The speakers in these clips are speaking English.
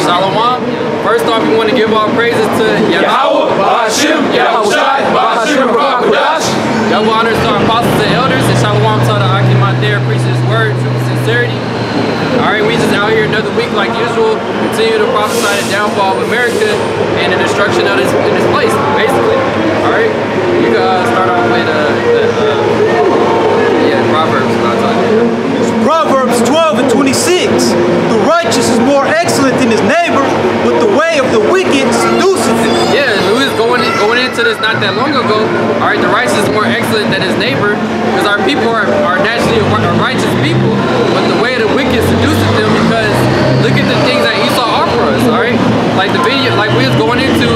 Shalom. First off, we want to give all praises to Yahweh, Ba'ashim, Yahushai, Ba'ashim, Ba'akudash. Double honors to our apostles and elders, and Shalom to the Akimat there, preaching his word, truth and sincerity. Alright, we just out here another week like usual, continue to prophesy the downfall of America and the destruction of this place, basically. Alright, you can start off with Proverbs. Proverbs 12 and 26. The righteous is more excellent than his neighbor, but the way of the wicked seduceth him. Yeah, we was going into this not that long ago. Alright, the righteous is more excellent than his neighbor, because our people are naturally righteous people, but the way of the wicked seduces them, because look at the things that Esau offers us, alright? Like the video, like we was going into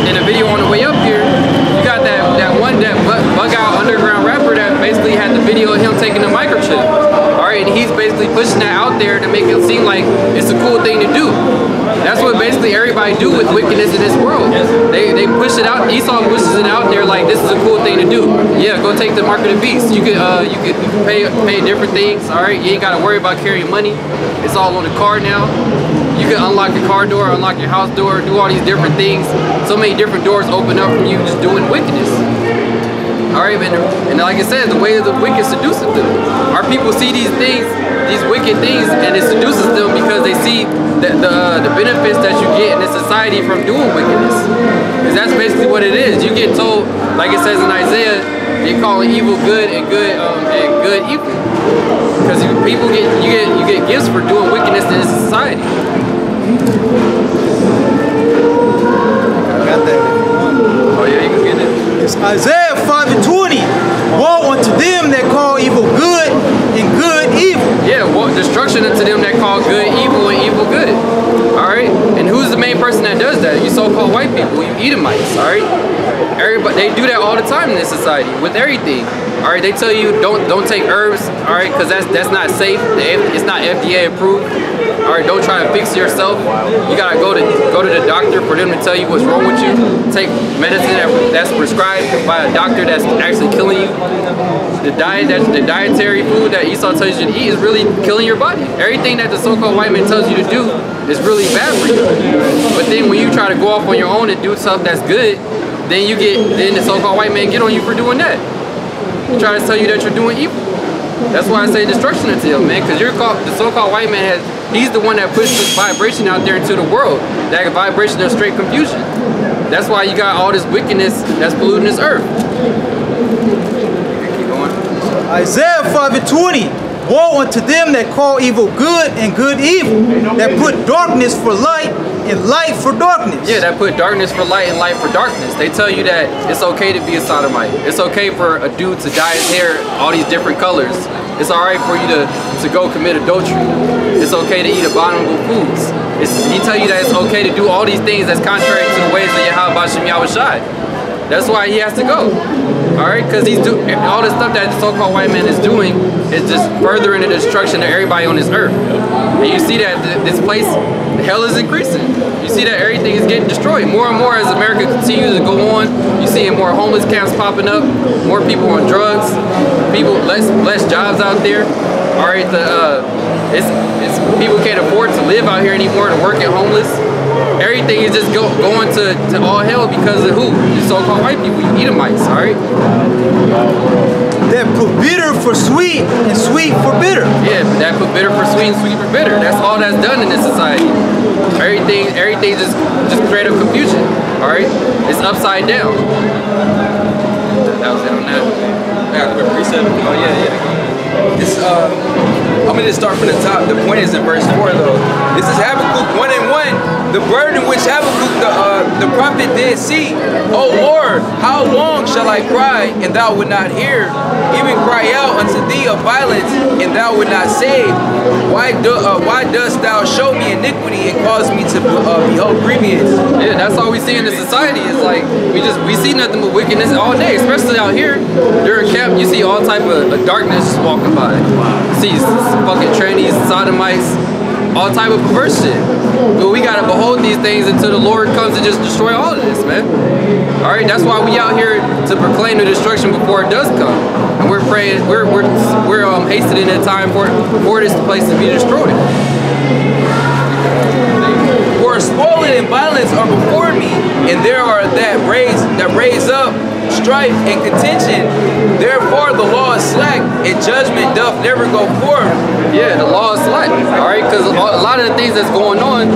in a video on the way up here, you got that bug out underground rapper that basically had the video of him taking the microchip. Alright, and he's basically pushing that out there to make it seem like it's a cool thing to do. That's what basically everybody do with wickedness in this world. They push it out, Esau pushes it out there like this is a cool thing to do. Yeah, go take the mark of the beast. You could pay different things, alright? You ain't gotta worry about carrying money. It's all on the card now. You can unlock your car door, unlock your house door, do all these different things. So many different doors open up from you just doing wickedness. Alright, and like I said, the way of the wicked seduces them. Our people see these things, these wicked things, and it seduces them because they see the benefits that you get in this society from doing wickedness. Because that's basically what it is. You get told, like it says in Isaiah, they call evil good and good evil. Because people you get gifts for doing wickedness in this society. I got that. Oh yeah, you can get it. It's Isaiah 5 and 20. Woe unto them that call evil good and good evil. Yeah, well, destruction unto them that call good evil and evil good. Alright? And who's the main person that does that? You so-called white people, you Edomites, alright? Everybody, they do that all the time in this society with everything. Alright, they tell you don't take herbs, alright, because that's not safe. It's not FDA approved. Alright, don't try to fix yourself. You gotta go to the doctor for them to tell you what's wrong with you. Take medicine that's prescribed by a doctor that's actually killing you. The dietary food that Esau tells you to eat is really killing your body. Everything that the so-called white man tells you to do is really bad for you. But then when you try to go off on your own and do stuff that's good, then the so-called white man get on you for doing that. He tries to tell you that you're doing evil. That's why I say destruction unto him, man, because the so-called white man he's the one that pushes this vibration out there into the world. That vibration of straight confusion. That's why you got all this wickedness that's polluting this earth. Keep going. Isaiah 5 and 20. Woe unto them that call evil good and good evil, that put darkness for light and light for darkness. Yeah, that put darkness for light and light for darkness. They tell you that it's okay to be a sodomite. It's okay for a dude to dye his hair all these different colors. It's alright for you to go commit adultery. It's okay to eat abominable foods. He tell you that it's okay to do all these things that's contrary to the ways of Yahweh Ba'ashim Yahushai. That's why he has to go. Alright, because all the stuff that the so-called white man is doing is just furthering the destruction of everybody on this earth. And you see that this place, hell is increasing. You see that everything is getting destroyed. More and more as America continues to go on, you see more homeless camps popping up, more people on drugs, less jobs out there. Alright, people can't afford to live out here anymore to work at homeless. Everything is just going to all hell because of who? The so-called white people, you Edomites, alright? That put bitter for sweet and sweet for bitter. Yeah, that put bitter for sweet and sweet for bitter. That's all that's done in this society. Everything just straight up confusion, alright? It's upside down. That was it on that. I got a quick precept. Oh yeah. It's I'm gonna just start from the top. The point is in verse 4 though. This is Habakkuk 1 and 1. The burden which Habakkuk the prophet did see. O Lord, how long shall I cry and thou would not hear? Even cry out unto thee of violence and thou would not save. Why dost thou show me iniquity and cause me to behold grievance? Yeah, that's all we see in the society. Is like we see nothing but wickedness all day, especially out here during camp. You see all type of darkness just walking by. You see fucking trannies, sodomites, all type of perverse shit. But we gotta behold these things until the Lord comes to just destroy all of this, man. Alright, that's why we out here to proclaim the destruction before it does come. And we're praying, we're hastening in time for this place to be destroyed. For strife and contention. Therefore the law is slack, and judgment doth never go forth. Yeah, the law is slack, all right? Because a lot of the things that's going on,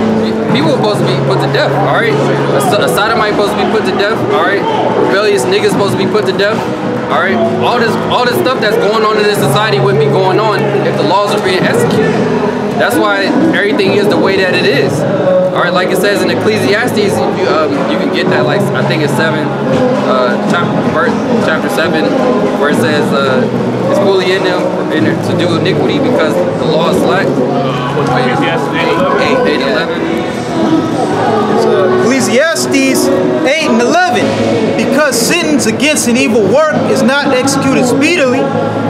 people are supposed to be put to death, all right? A sodomite supposed to be put to death, all right? Rebellious niggas supposed to be put to death, all right? All this stuff that's going on in this society wouldn't be going on if the laws are being executed. That's why everything is the way that it is. All right, like it says in Ecclesiastes, you can get that, like, I think it's chapter 7, where it says it's fully in them to do iniquity because the law is slack. Ecclesiastes 8:11. Ecclesiastes 8 and 11. Because sentence against an evil work is not executed speedily,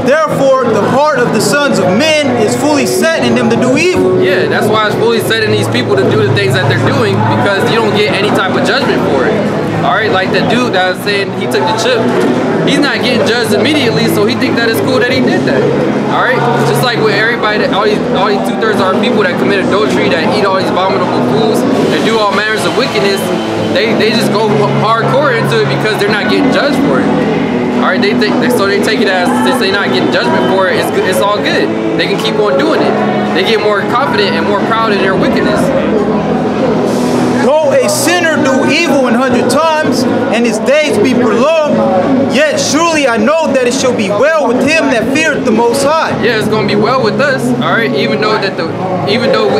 therefore the heart of the sons of men is fully set in them to do evil. Yeah, that's why it's fully set in these people to do the things that they're doing, because you don't get any type of judgment for it. All right, like the dude that was saying he took the chip, he's not getting judged immediately, so he think that it's cool that he did that. All right, just like with everybody, all these 2/3 are people that commit adultery, that eat all these abominable foods, that do all manners of wickedness. They just go hardcore into it because they're not getting judged for it. All right, so they take it as, since they're not getting judgment for it, it's all good. They can keep on doing it. They get more confident and more proud in their wickedness. Though a sinner do evil 100 times, and his days be prolonged, yet surely I know that it shall be well with him that feareth the Most High. Yeah, it's gonna be well with us. All right, even though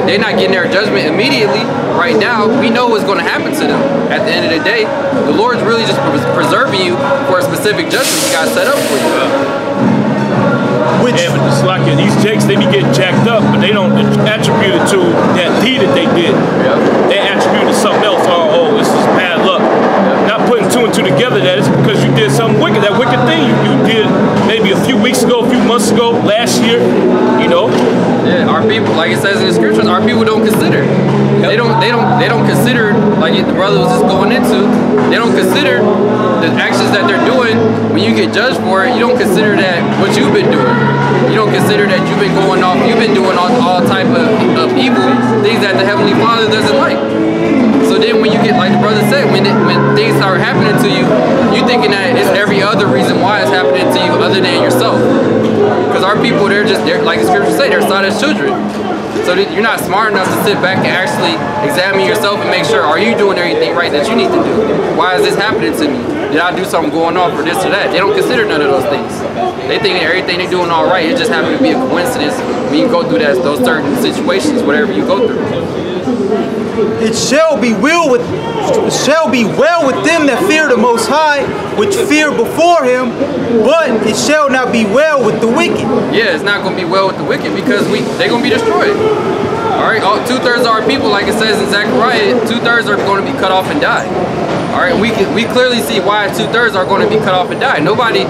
they're not getting their judgment immediately right now, we know what's gonna happen to them at the end of the day. The Lord's really just preserving you for a specific judgment He got set up for you. Yeah, but it's like these jakes, they be getting jacked up, but they don't attribute it to that deed that they did. Yep. They attribute it to something else. Oh, this is bad luck. Yep. Not putting two and two together that it's because you did something wicked. That wicked thing you did maybe a few weeks ago, a few months ago, last year, you know. Yeah, our people, like it says in the scriptures, our people don't consider. They don't consider, like the brother was just going into, they don't consider the actions that they're doing. When you get judged for it, you don't consider that what you've been doing. You don't consider that you've been going off, you've been doing all type of evil things that the Heavenly Father doesn't like. So then when you get, like the brother said, when things start happening to you, you thinking that it's every other reason why it's happening to you other than yourself. Because our people, they're like the scriptures say, they're Sodom's children. So you're not smart enough to sit back and actually examine yourself and make sure, are you doing everything right that you need to do? Why is this happening to me? Did I do something going on for this or that? They don't consider none of those things. They think everything they're doing all right. It just happened to be a coincidence when you go through those certain situations, whatever you go through. It shall be well with them that fear the Most High, which fear before Him, but it shall not be well with the wicked. Yeah, it's not going to be well with the wicked because they're going to be destroyed. All right, 2/3 of our people, like it says in Zechariah, 2/3 are going to be cut off and die. All right, we clearly see why 2/3 are going to be cut off and die. Nobody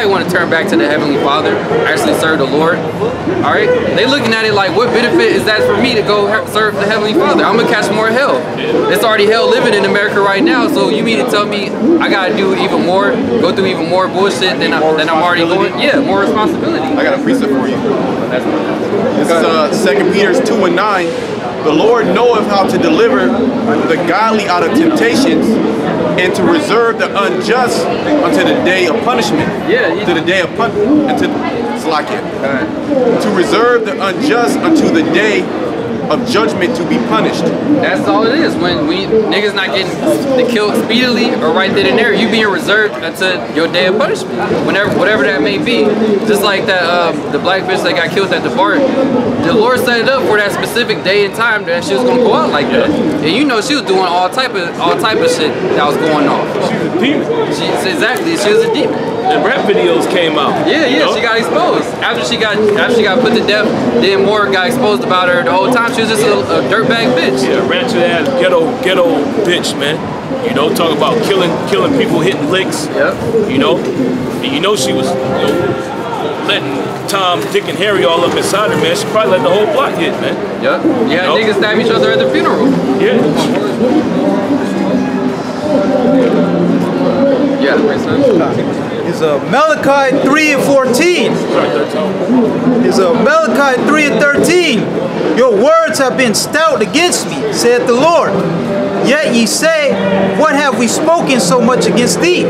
want to turn back to the Heavenly Father, actually serve the Lord. All right, they looking at it like, what benefit is that for me to go serve the Heavenly Father? I'm gonna catch more hell. It's already hell living in America right now. So you mean to tell me I gotta do even more, go through even more bullshit than I'm already going? Yeah, more responsibility. I got a precept for you. This is 2 Peter 2 and 9. The Lord knoweth how to deliver the godly out of temptations, and to reserve the unjust unto the day of punishment. Yeah. To the day of punishment. To reserve the unjust unto the day of judgment to be punished. That's all it is. When niggas not getting killed speedily or right then and there, you being reserved until your day of punishment, whatever that may be. Just like that the black bitch that got killed at the bar, the Lord set it up for that specific day and time that she was gonna go out like that. And you know she was doing all type of shit that was going on. She was a demon. Exactly, she was a demon. The rap videos came out. Yeah, you know? She got exposed. After she got put to death, then more got exposed about her. The whole time she was just a dirtbag bitch. Yeah, ratchet ass ghetto bitch, man. You know, talking about killing people, hitting licks. Yep. You know, and you know she was letting Tom, Dick, and Harry all up inside her, man. She probably let the whole block hit, man. Yep. Yeah, niggas stab each other at the funeral. Yeah. Yeah, Is Malachi 3 and 14. Is Malachi 3 and 13. Your words have been stout against me, saith the Lord. Yet ye say, what have we spoken so much against thee?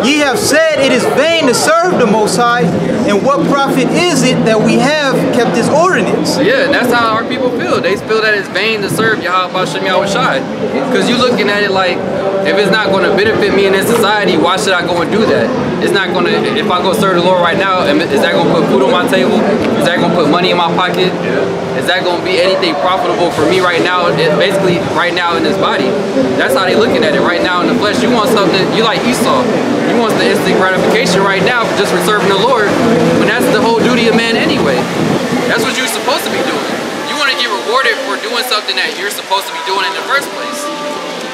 Ye have said it is vain to serve the Most High, and what profit is it that we have kept His ordinance? Yeah, and that's how our people feel. They feel that it's vain to serve Yahweh Shem Yahweh Shai. Because you're looking at it like, if it's not going to benefit me in this society, why should I go and do that? It's not going to, if I go serve the Lord right now, is that going to put food on my table? Is that going to put money in my pocket? Is that going to be anything profitable for me right now? Basically, right now in this body. That's how they looking at it right now in the flesh. You want something, you like Esau. You want the instant gratification right now just for serving the Lord, when that's the whole duty of man anyway. That's what you're supposed to be doing. You want to get rewarded for doing something that you're supposed to be doing in the first place.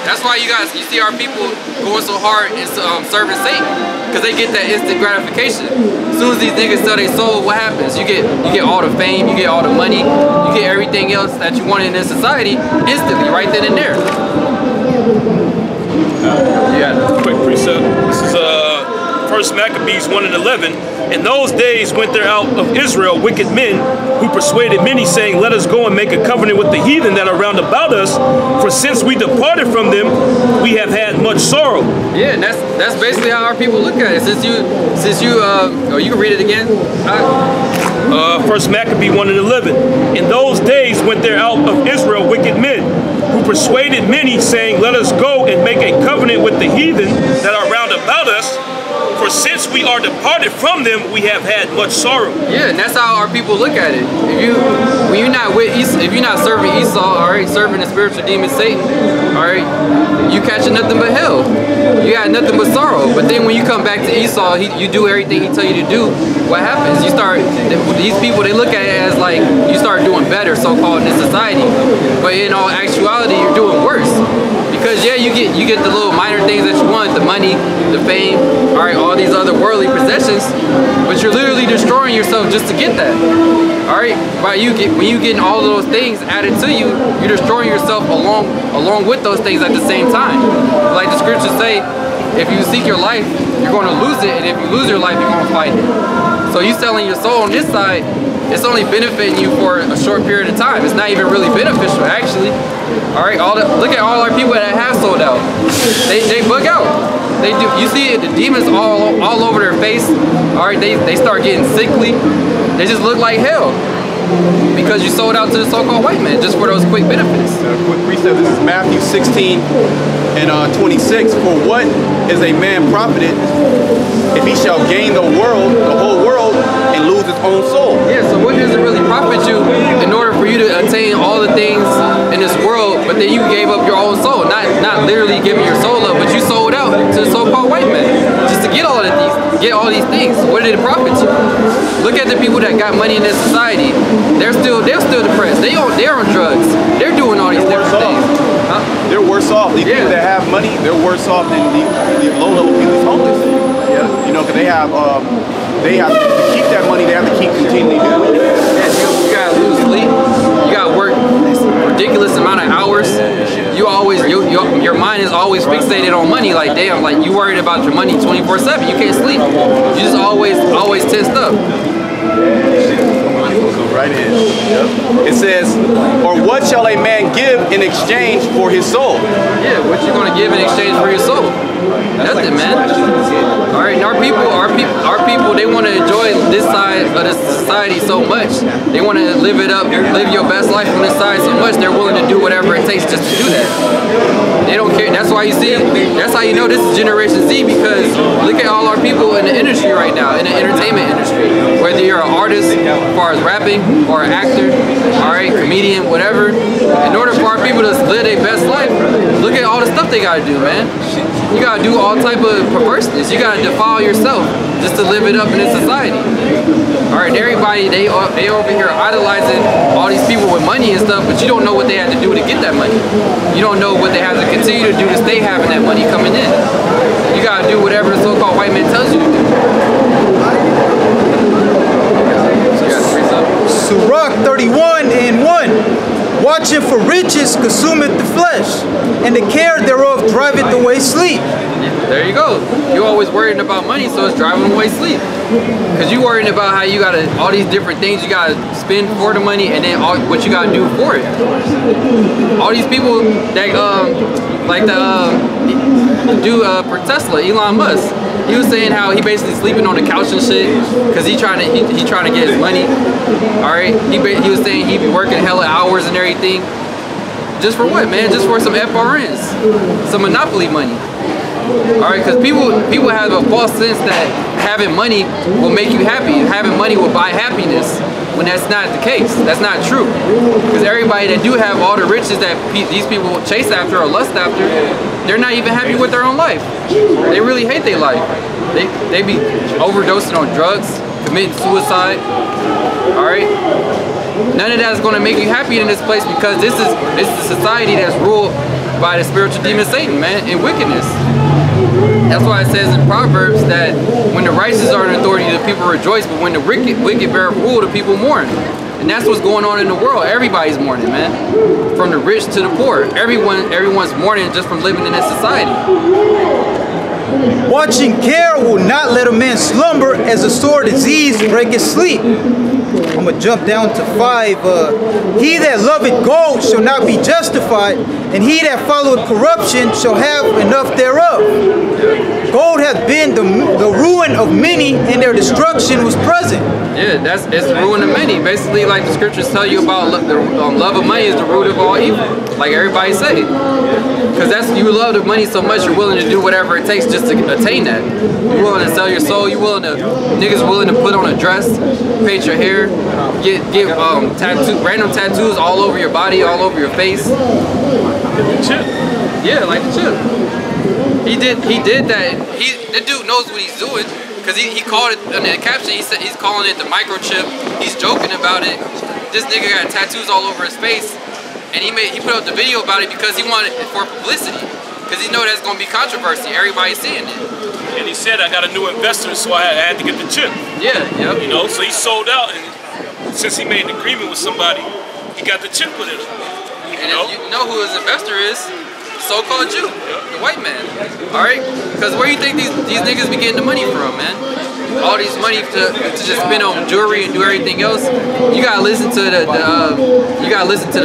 That's why you see our people going so hard in serving Satan, because they get that instant gratification. As soon as these niggas sell their soul, what happens? You get all the fame, you get all the money, you get everything else that you want in this society instantly, right then and there. Yeah, quick precept. This is 1 Maccabees 1:11. In those days went there out of Israel wicked men who persuaded many, saying, let us go and make a covenant with the heathen that are round about us, for since we departed from them, we have had much sorrow. Yeah, and that's basically how our people look at it. You can read it again. 1 Maccabee 1:11. In those days went there out of Israel wicked men who persuaded many, saying, let us go and make a covenant with the heathen that are round about us, for since we are departed from them, we have had much sorrow. Yeah, and that's how our people look at it. When you're not with Esau, if you're not serving Esau, all right, serving the spiritual demon Satan, all right, you catching nothing but hell. You got nothing but sorrow. But then when you come back to Esau, you do everything he tell you to do. What happens? You start. These people, they look at it as like you start doing better, so-called, in this society. But in all actuality, you're doing worse. Because yeah, you get the little minor things that you want, the money, the fame, all right, all these other worldly possessions, but you're literally destroying yourself just to get that. All right, when you getting all of those things added to you, you're destroying yourself along with those things at the same time. Like the scriptures say, if you seek your life, you're going to lose it, and if you lose your life, you're going to fight it. So you selling your soul on this side, it's only benefiting you for a short period of time. It's not even really beneficial, actually. All right, look at all our people that have sold out. They bug out. They do. You see it, the demons all over their face. All right, they start getting sickly. They just look like hell because you sold out to the so-called white man just for those quick benefits. Quick precept. This is Matthew 16 and 26. For what is a man profited if he shall gain the whole world, and lose his own soul? Yeah, so what does it really profit you in order for you to attain all the things in this world, but then you gave up your own soul? Not literally giving your soul up, but you sold out to the so-called white man just to get all these things. What did it profit you? Look at the people that got money in this society. They're still depressed. They're on drugs. They're doing all these different things. Huh? They're worse off. These people that have money, they're worse off than these low-level people, these homeless. Yeah. You know, because they have to keep that money. They have to keep continually doing it. You gotta lose sleep. You gotta work a ridiculous amount of hours. You always your mind is always fixated on money. Like damn, like you worried about your money 24/7. You can't sleep. You just always tensed up. Right in. Yep. It says, or what shall a man give in exchange for his soul? Yeah, what you gonna give in exchange for your soul? Nothing, man. All right, and our people, they want to enjoy this side of the society so much. They want to live it up, live your best life on this side so much. They're willing to do whatever it takes just to do that. They don't care. That's why you see. That's how you know this is Generation Z, because look at all our people in the industry right now, in the entertainment industry. Whether you're an artist, as far as rapping, or an actor, all right, comedian, whatever. In order for our people to live their best life, look at all the stuff they gotta do, man. You gotta do all type of perverseness. You gotta defile yourself just to live it up in this society. All right, everybody, they over here idolizing all these people with money and stuff, but you don't know what they had to do to get that money. You don't know what they have to continue to do to stay having that money coming in. You gotta do whatever the so-called white man tells you to do. Sirach 31:1. Watching for riches consumeth the flesh, and the care thereof driveth away sleep. There you go. You're always worrying about money, so it's driving away sleep. Because you're worrying about how you gotta, all these different things you gotta spend for the money, and then what you gotta do for it. All these people that, like the dude for Tesla, Elon Musk. He was saying how he basically sleeping on the couch and shit because he trying to get his money. All right, he was saying he be working hella hours and everything. Just for what, man? Just for some FRNs, some monopoly money. All right, because people have a false sense that having money will make you happy. Having money will buy happiness, when that's not the case. That's not true. Because everybody that do have all the riches that these people chase after or lust after, they're not even happy with their own life. They really hate their life. They be overdosing on drugs, committing suicide. All right. None of that is going to make you happy in this place because this is a society that's ruled by the spiritual demon Satan, man, and wickedness. That's why it says in Proverbs that when the righteous are in authority, the people rejoice, but when the wicked bear rule, the people mourn. And that's what's going on in the world. Everybody's mourning, man. From the rich to the poor. Everyone's mourning just from living in this society. Watching care will not let a man slumber, as a sore disease breaketh sleep. I'm going to jump down to 5. He that loveth gold shall not be justified, and he that followeth corruption shall have enough thereof. Gold hath been the ruin of many, and their destruction was present. Yeah, it's the ruin of many. Basically, like the scriptures tell you about, the love of money is the root of all evil. Like everybody say. Because you love the money so much, you're willing to do whatever it takes just to attain that. You're willing to sell your soul. You're willing to, niggas willing to put on a dress, paint your hair, get random tattoos all over your body, all over your face. The chip. Yeah, like the chip. He did that. The dude knows what he's doing. Because he called it in the caption, he said he's calling it the microchip. He's joking about it. This nigga got tattoos all over his face. And he put up the video about it because he wanted it for publicity. Because he know that's going to be controversy. Everybody's seeing it. And he said, I got a new investor, so I had to get the chip. Yeah, yep. You know, so he sold out. And since he made an agreement with somebody, he got the chip with it. You know who his investor is? So-called Jew, the white man. All right, because where you think these niggas be getting the money from, man? All these money to just spend on jewelry and do everything else. You gotta listen to the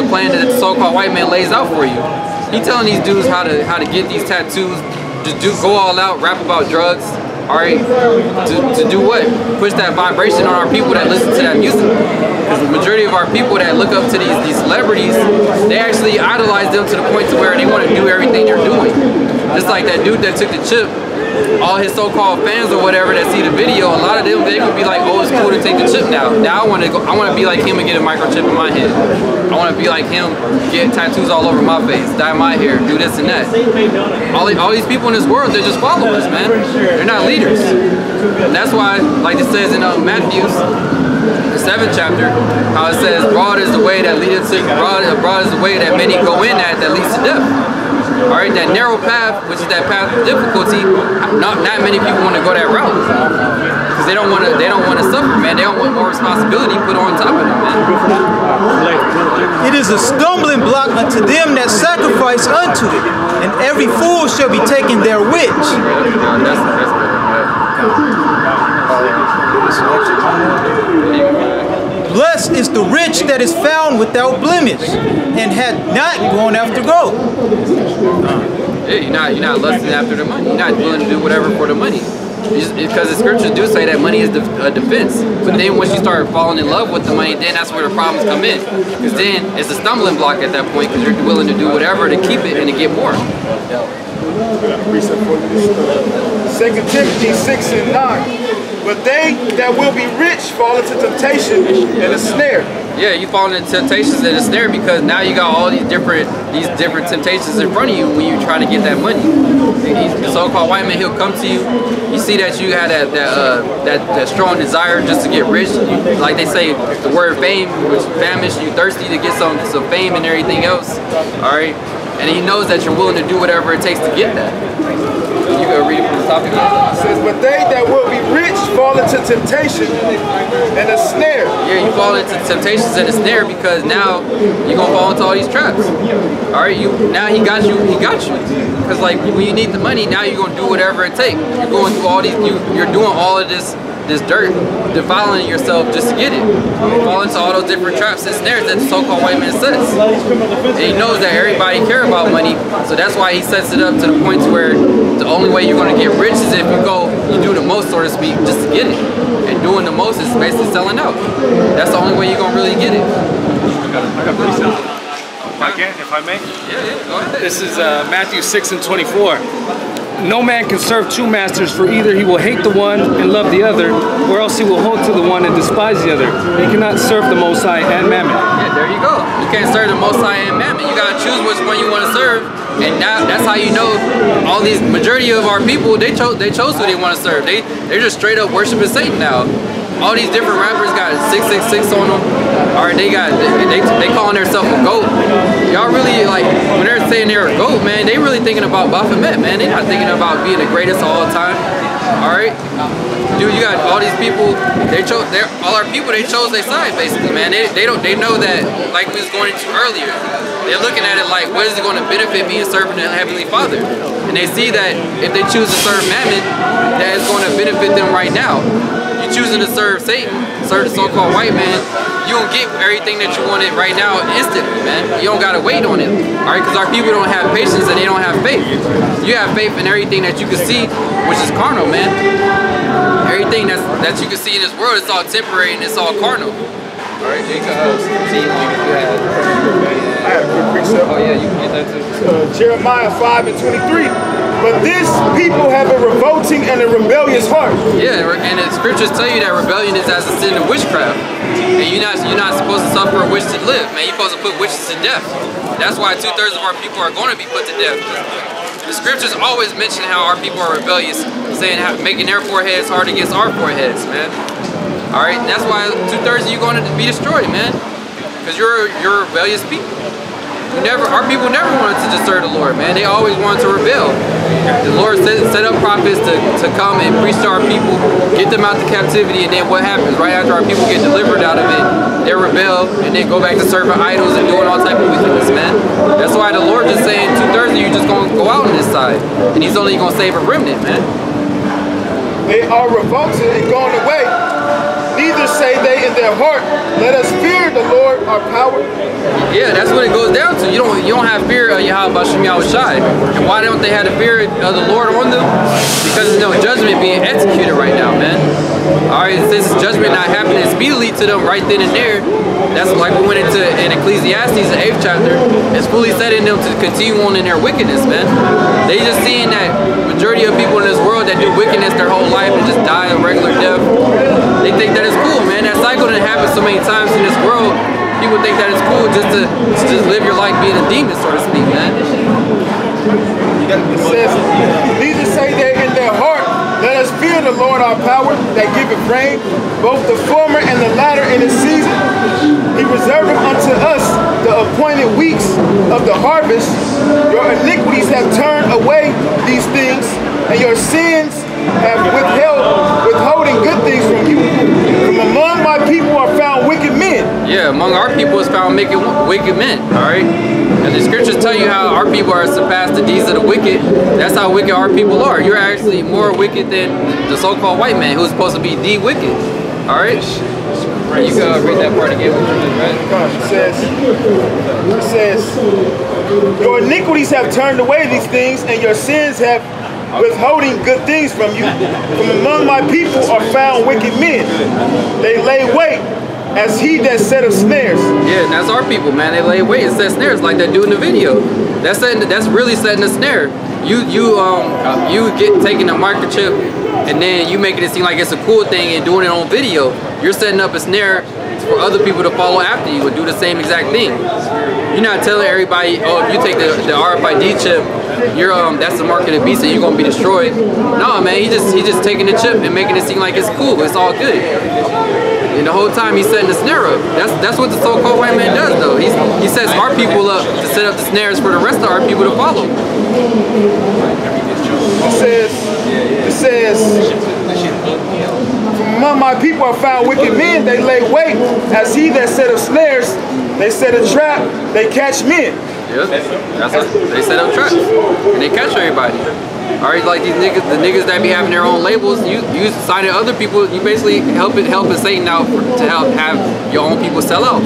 plan that the so-called white man lays out for you. He telling these dudes how to get these tattoos, just go all out, rap about drugs. All right, to do what? Push that vibration on our people that listen to that music. Because the majority of our people that look up to these celebrities, they actually idolize them to the point to where they want to do everything they're doing. Just like that dude that took the chip, all his so-called fans or whatever that see the video, a lot of them, they gonna be like, oh, it's cool to take the chip now. Now I want to be like him and get a microchip in my head. I want to be like him, get tattoos all over my face, dye my hair, do this and that. All these people in this world, they're just followers, man. They're not leaders. And that's why, like it says in Matthew, the 7th chapter, how it says, broad is the way that leads to broad is the way that many go in that leads to death. All right, that narrow path, which is that path of difficulty, not many people want to go that route because they don't want to suffer, man. They don't want more responsibility put on top of them, man. It is a stumbling block unto them that sacrifice unto it, and every fool shall be taken therewith. Blessed is the rich that is found without blemish, and hath not gone after gold. Yeah, you're not lusting after the money. You're not willing to do whatever for the money. Because the scriptures do say that money is a defense. But then once you start falling in love with the money, then that's where the problems come in. Because then it's a stumbling block at that point because you're willing to do whatever to keep it and to get more. 2 Timothy 6 and 9. But they that will be rich fall into temptation and a snare. Yeah, you fall into temptations and a snare because now you got all these different temptations in front of you when you're trying to get that money. The so-called white man, he'll come to you. You see that you had that strong desire just to get rich. Like they say, the word fame, which famish, you thirsty to get some fame and everything else. All right, and he knows that you're willing to do whatever it takes to get that. You go read it. the topic? It says, but they that will be rich fall into temptation and a snare. Yeah, you fall into temptations and a snare because now you're gonna fall into all these traps. All right, now he got you. Because like when you need the money, now you're gonna do whatever it takes. You're going through all these. You're doing all of this dirt, defiling yourself just to get it. You fall into all those different traps and snares that the so-called white man says. And he knows that everybody care about money, so that's why he sets it up to the point where the only way you're going to get rich is if you do the most, so to speak, just to get it. And doing the most is basically selling out. That's the only way you're going to really get it. I got pretty simple. If I may? Yeah, go ahead. This is Matthew 6:24. No man can serve two masters, for either he will hate the one and love the other, or else he will hold to the one and despise the other. He cannot serve the Most High and Mammon. Yeah, there you go. You can't serve the Most High and Mammon. You gotta choose which one you want to serve, and now that's how you know all these majority of our people they chose who they want to serve. They're just straight up worshiping Satan now. All these different rappers got 666 on them, or they calling themselves a goat. Y'all really like when they're saying they're a goat, man. They really thinking about Baphomet, man. They're not thinking about being the greatest of all time. All right, dude, you got all these people. All our people. They chose their side, basically, man. They know that, like we was going into earlier. They're looking at it like, what is it going to benefit me in serving the Heavenly Father? And they see that if they choose to serve Mammon, that is going to benefit them right now. Choosing to serve Satan, serve the so-called white man, you don't get everything that you wanted right now instantly, man. You don't gotta wait on it, all right? Because our people don't have patience and they don't have faith. You have faith in everything that you can see, which is carnal, man. Everything that you can see in this world, it's all temporary and it's all carnal. All right, Jacob, see you had. I had a good precept. Oh yeah, you can get that too. Jeremiah 5:23. But this people have a revolting and a rebellious heart. Yeah, and the scriptures tell you that rebellion is as a sin of witchcraft. And you're not supposed to suffer a witch to live, man. You're supposed to put witches to death. That's why 2/3 of our people are going to be put to death. The scriptures always mention how our people are rebellious, saying making their foreheads hard against our foreheads, man. All right, and that's why 2/3 of you going to be destroyed, man. Because you're rebellious people. Our people never wanted to just serve the Lord, man. They always wanted to rebel. The Lord set up prophets to come and preach to our people, get them out of captivity, and then what happens? Right after our people get delivered out of it, they rebel and then go back to serving idols and doing all type of wickedness, man. That's why the Lord is saying 2/3 of you just gonna go out on this side, and He's only gonna save a remnant, man. They are revolted and gone away. Neither say they in their heart, let us fear the Lord our power. Yeah, that's what it goes down to. You don't have fear of Yahweh Shem Yahushai. And why don't they have the fear of the Lord on them? Because there's no judgment being executed right now, man. Alright, since judgment not happening speedily to them right then and there, that's like we went into in Ecclesiastes, the 8th chapter, it's fully setting them to continue on in their wickedness, man. They just seeing that majority of people in this world that do wickedness their whole life and just die a regular death, they think that it's cool, man. That cycle didn't happen so many times in this world. People think that it's cool just to just live your life being a demon, so to speak, man. It says, neither say they in their heart, let us fear the Lord our power that giveth rain, both the former and the latter in its season. He reserveth unto us the appointed weeks of the harvest. Your iniquities have turned away these things, and your sins have withholding good things from you. From among my people are found wicked men. Yeah, among our people is found wicked men, alright? And the scriptures tell you how our people are surpassed the deeds of the wicked. That's how wicked our people are. You're actually more wicked than the so-called white man who's supposed to be the wicked. Alright? You can read that part again. It says, your iniquities have turned away these things, and your sins have withholding good things from you. From among my people are found wicked men. They lay wait as he that set of snares. Yeah, and that's our people, man. They lay wait and set snares like that dude in the video. That's really setting a snare. You get taking a microchip and then you making it seem like it's a cool thing and doing it on video. You're setting up a snare for other people to follow after you and do the same exact thing. You're not telling everybody, oh, if you take the RFID chip, that's the mark of the beast and you're gonna be destroyed. No, man, he just taking the chip and making it seem like it's cool. It's all good. And the whole time he's setting the snare up. That's what the so-called white man does, though. He sets our people up to set up the snares for the rest of our people to follow. It says, says, among my people are found wicked men, they lay wait. As he that set up snares, they set a trap, they catch men. Yep. That's what they set up traps and they catch everybody. Alright, like these niggas, the niggas that be having their own labels, you signing other people, you basically helping Satan out to help have your own people sell out.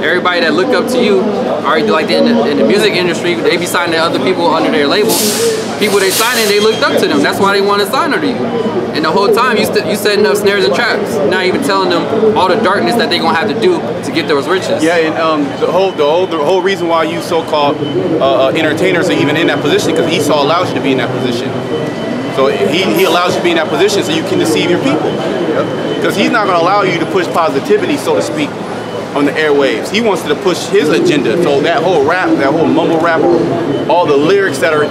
Everybody that look up to you, alright, like in the music industry, they be signing other people under their label. People they signing, they looked up to them. That's why they want to sign under you. And the whole time you setting up snares and traps, not even telling them all the darkness that they gonna have to do to get those riches. Yeah, and the whole reason why you so-called entertainers are even in that position, because Esau allows you to be in that position. So he allows you to be in that position so you can deceive your people. Because he's not going to allow you to push positivity, so to speak, on the airwaves. He wants you to push his agenda. So that whole rap, that whole mumble rap, all the lyrics that are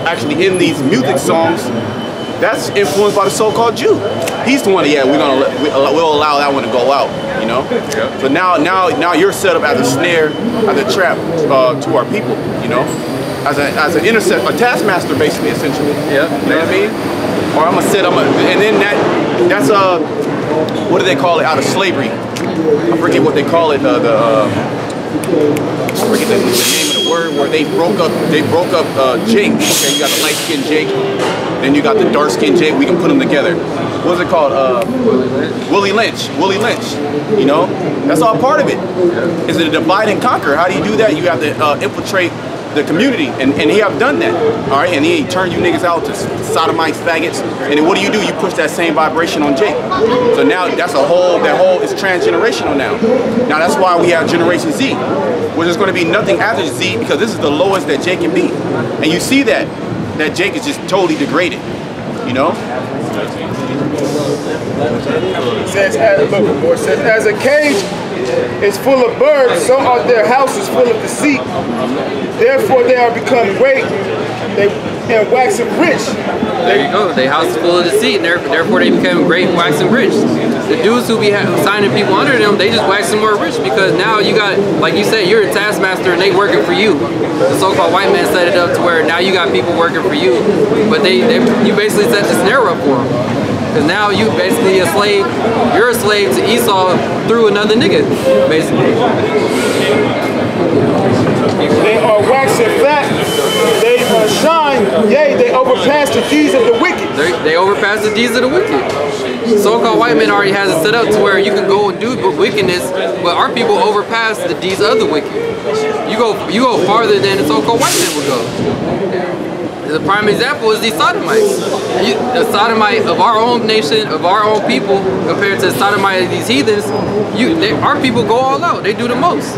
actually in these music songs, that's influenced by the so-called Jew. He's the one. Yeah, we'll allow that one to go out. You know. Yeah. So now you're set up as a snare, as a trap to our people. You know. As an intercept, a taskmaster, basically, essentially. Yeah. You know what I mean? Or and then that's what do they call it out of slavery? I forget what they call it. I forget the name of the word where they broke up Jake. Okay, you got the light-skinned Jake, then you got the dark-skinned Jake. We can put them together. What's it called? Willie Lynch. Willie Lynch. You know, that's all part of it. Yeah. Is it a divide and conquer? How do you do that? You have to infiltrate the community, and he have done that, all right, and he turned you niggas out to sodomites, faggots, and then what do? You push that same vibration on Jake. So now that whole is transgenerational now. Now that's why we have Generation Z, where there's going to be nothing after Z, because this is the lowest that Jake can be, and you see that Jake is just totally degraded, you know. It says, as a cage is full of birds, so are their houses full of deceit. Therefore they are become great and waxing rich. There you go. Their house is full of deceit, and therefore they become great and waxing rich. The dudes who be signing people under them, they just waxing more rich, because now you got, like you said, you're a taskmaster and they working for you. The so-called white man set it up to where now you got people working for you, but you basically set the snare up for them. Because now you basically a slave, you're a slave to Esau through another nigga, basically. They are waxing fat, they shine, yea, they overpass the deeds of the wicked. They overpass the deeds of the wicked. So-called white man already has it set up to where you can go and do wickedness, but our people overpass the deeds of the wicked. You go farther than the so-called white man would go. The prime example is these sodomites. The sodomite of our own nation, of our own people, compared to the sodomite of these heathens, our people go all out. They do the most.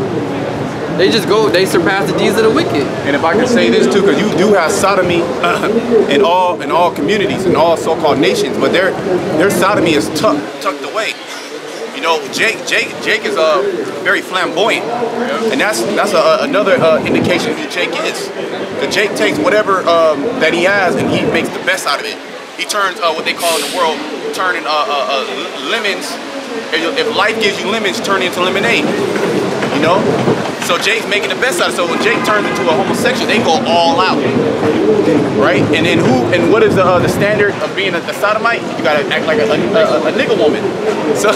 They just go, they surpass the deeds of the wicked. And if I can say this too, because you do have sodomy in all communities, in all so-called nations, but their sodomy is tucked away. You know, Jake is very flamboyant, and that's another indication who Jake is. Because Jake takes whatever that he has and he makes the best out of it. He turns what they call in the world turning lemons. If life gives you lemons, turn into lemonade. You know. So Jake's making the best out of it. So when Jake turns into a homosexual, they go all out, right? And then what is the standard of being a sodomite? You gotta act like a nigga woman. So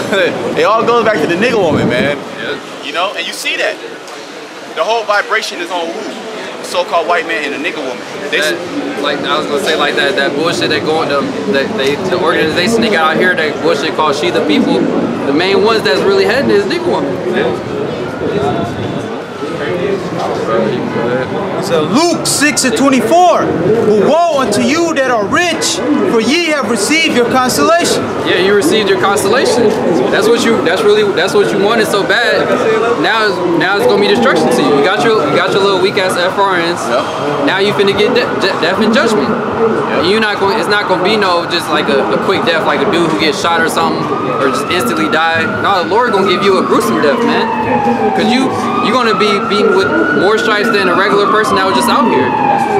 it all goes back to the nigga woman, man. Yeah. You know, and you see that the whole vibration is on who? So-called white man and a nigga woman. Like I was gonna say, like that bullshit that going the organization they got out here, that bullshit called She the People. The main ones that's really heading is nigga woman. Yeah. So Luke 6:24, but woe unto you that are rich, for ye have received your consolation. Yeah, you received your consolation. That's what you wanted so bad. Now it's gonna be destruction to you. You got your little weak ass FRNs. Yep. Now you finna get death and judgment. Yep. You're not going. It's not gonna be no just like a quick death, like a dude who gets shot or something, or just instantly die. No, the Lord gonna give you a gruesome death, man. Cause you're gonna be beaten with more stripes than a regular person that was just out here.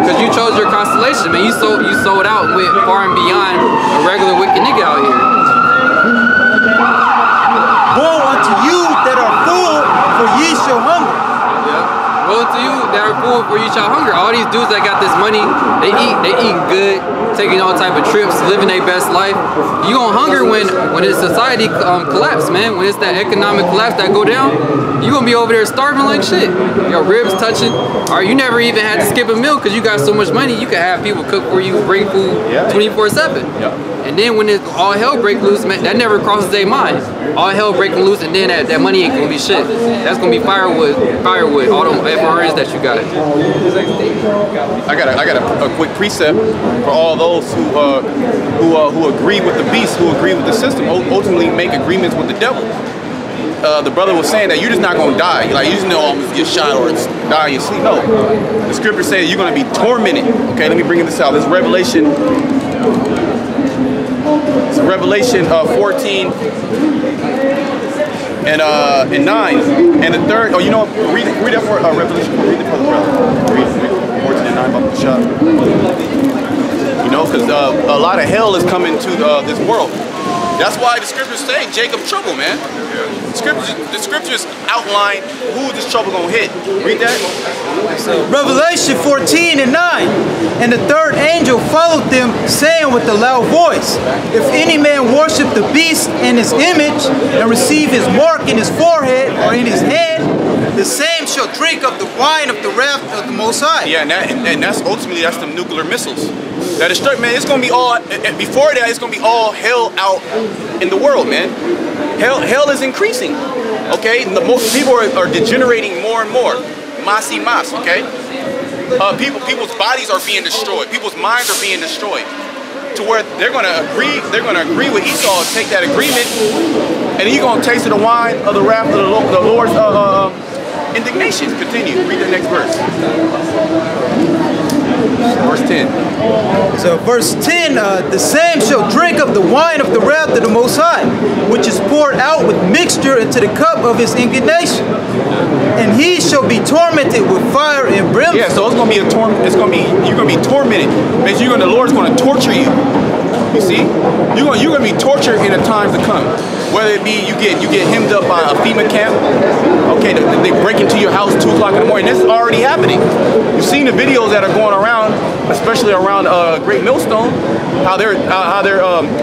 Because you chose your constellation, man. You sold out and went far and beyond a regular wicked nigga out here. Woe unto you that are full, for ye shall hunger. Yeah. Woe to you have food before you shall hunger. All these dudes that got this money, they eating good, taking all type of trips, living their best life. You gonna hunger when the society collapse, man. When it's that economic collapse that go down, you gonna be over there starving like shit. Your ribs touching, or you never even had to skip a meal because you got so much money. You can have people cook for you, bring food 24/7. And then when it all hell break loose, man, that never crosses their mind. All hell breaking loose, and then that money ain't gonna be shit. That's gonna be firewood, all them FRNs that you got. I got a quick precept for all those who agree with the beast, who agree with the system, ultimately make agreements with the devil. The brother was saying that you're just not gonna die. Like, you just know I'm gonna get shot or die in your sleep. No, the scripture says you're gonna be tormented. Okay, let me bring this out. This is Revelation. It's Revelation 14 and 9. And the third, oh, you know, read it for Revelation. Read it for the brother. Read 14 and 9 about the shot. You know, because a lot of hell is coming to this world. That's why the scriptures say Jacob's trouble, man. The scriptures outline who this trouble gonna hit. Read that. Revelation 14 and 9. And the third angel followed them, saying with a loud voice, if any man worship the beast and his image, and receive his mark in his forehead or in his hand, the same shall drink of the wine of the wrath of the Most High. Yeah, and that's ultimately, that's them nuclear missiles. That is, man, it's gonna be all, before that, it's gonna be all hell out in the world, man. Hell is increasing, okay? Most people are degenerating more and more. Mas y mas, okay? People's bodies are being destroyed. People's minds are being destroyed. To where they're gonna agree with Esau, take that agreement, and he's gonna taste of the wine of the wrath of the Lord's indignation. Continue. Read the next verse. Verse 10. So verse 10, the same shall drink of the wine of the wrath of the Most High, which is poured out with mixture into the cup of his indignation. And he shall be tormented with fire and brimstone. Yeah, so it's gonna be you're gonna be tormented. Means the Lord's gonna torture you. You see? You're gonna be tortured in the time to come. Whether it be you get hemmed up by a FEMA camp, okay, they break into your house 2 o'clock in the morning. This is already happening. You've seen the videos that are going around, especially around Great Millstone, how they're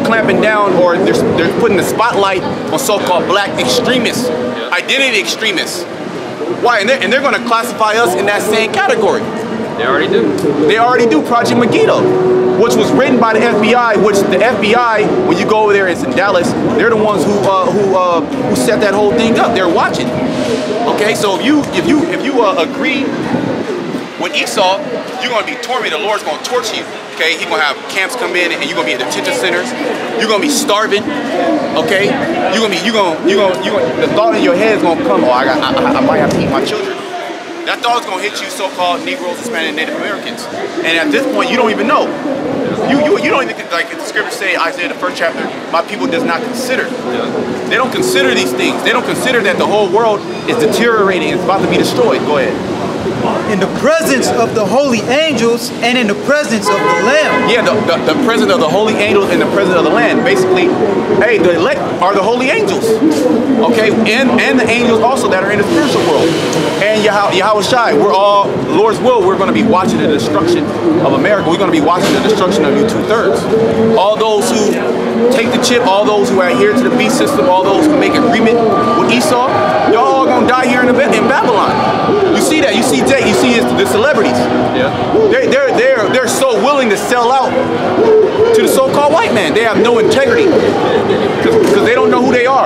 clamping down, or they're putting the spotlight on so-called black extremists, identity extremists. Why? And they're going to classify us in that same category. They already do. They already do. Project Megiddo, which was written by the FBI, which the FBI, when you go over there, it's in Dallas, they're the ones who set that whole thing up. They're watching. Okay, so if you agree with Esau, you're gonna be tormented. The Lord's gonna torture you. Okay, He's gonna have camps come in, and you're gonna be at detention centers. You're gonna be starving. Okay, the thought in your head is gonna come. Oh, I might have to eat my children. That thought's gonna hit you, so-called Negroes, Hispanic, Native Americans, and at this point, you don't even know. You don't even, like the scriptures say, Isaiah the 1st chapter, my people does not consider. They don't consider these things. They don't consider that the whole world is deteriorating, it's about to be destroyed. Go ahead. In the presence of the holy angels and in the presence of the Lamb. Yeah, the presence of the holy angels and the presence of the Lamb. Basically, hey, the elect are the holy angels. Okay, and the angels also that are in the spiritual world. And Yahweh Shai, we're all, Lord's will, we're going to be watching the destruction of America. We're going to be watching the destruction of you 2/3. All those who take the chip, all those who adhere to the beast system, all those who make agreement with Esau, y'all all going to die here in Babylon. You see that? You see the celebrities. Yeah. They're so willing to sell out to the so-called white man. They have no integrity because they don't know who they are.